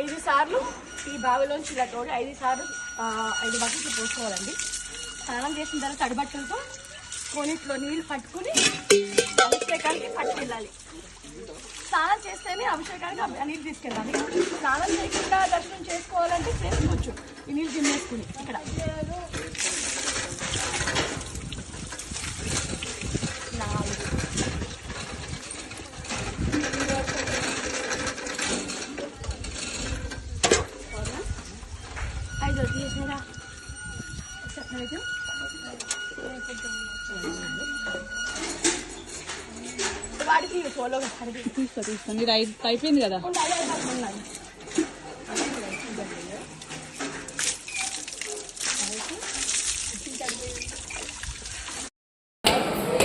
5 సార్లు ఈ బావిలోంచి ఇలా తోడి 5 సార్లు 5 బకెట్లు పోసుకోవాలండి. స్నానం చేసిన తర్వాత తడిబట్టలతో కొన్నిట్లో నీళ్ళు పట్టుకుని అభిషేకానికి పట్టుకెళ్ళాలి. స్నానం చేస్తేనే అభిషేకానికి నీళ్ళు తీసుకెళ్ళాలి. స్నానం చేయకుండా దర్శనం చేసుకోవాలంటే చేసుకోవచ్చు ఈ నీళ్ళు జిమ్మేసుకుని. ఇక్కడ తీసుకో మీరు అయిపోయింది కదా.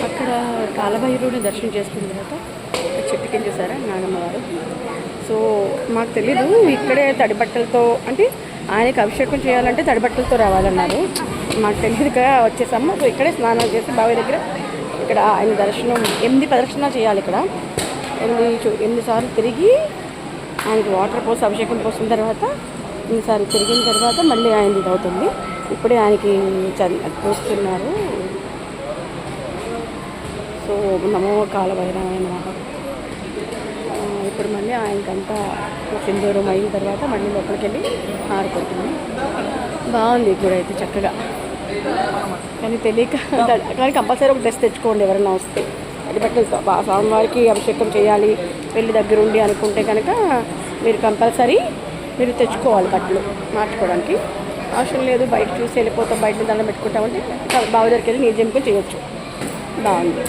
అక్కడ కాలభైరవుని దర్శనం చేసుకున్న తర్వాత చెట్టు కింద చూసారా నాగమ్మ గారు. సో మాకు తెలీదు ఇక్కడే తడిబట్టలతో అంటే ఆయనకి అభిషేకం చేయాలంటే తడిబట్టలతో రావాలన్నారు. మాకు తెలియదుగా వచ్చేసాము. సో ఇక్కడే స్నానం చేసి బావి దగ్గర ఇక్కడ ఆయన దర్శనం 8 ప్రదక్షిణాలు చేయాలి. ఇక్కడ 8 సార్లు తిరిగి ఆయనకి వాటర్ పోసి అభిషేకం పోసిన తర్వాత 8 సార్లు తిరిగిన తర్వాత మళ్ళీ ఆయన ఇది అవుతుంది. ఇప్పుడే ఆయనకి పోస్తున్నారు. సో నమో కాలభైరవాయ నమః. ఇప్పుడు మళ్ళీ ఆయనకంతా సింధూరం అయిన తర్వాత మళ్ళీ లోపలికి వెళ్ళి ఆరుకుంటుంది. బాగుంది ఇప్పుడు అయితే చక్కగా. కానీ తెలియక కానీ కంపల్సరీ ఒక డ్రెస్ తెచ్చుకోండి ఎవరైనా వస్తే. తడిబట్టలతో స్వామివారికి అభిషేకం చేయాలి పెళ్లి దగ్గరుండి అనుకుంటే కనుక మీరు కంపల్సరీ మీరు తెచ్చుకోవాలి బట్టలు మార్చుకోవడానికి. అవసరం లేదు బయట చూసి వెళ్ళిపోతాం బయట దండం పెట్టుకుంటామంటే బావి దగ్గరికి వెళ్ళి నీరు జంపుకొని చేయొచ్చు. బాగుంది.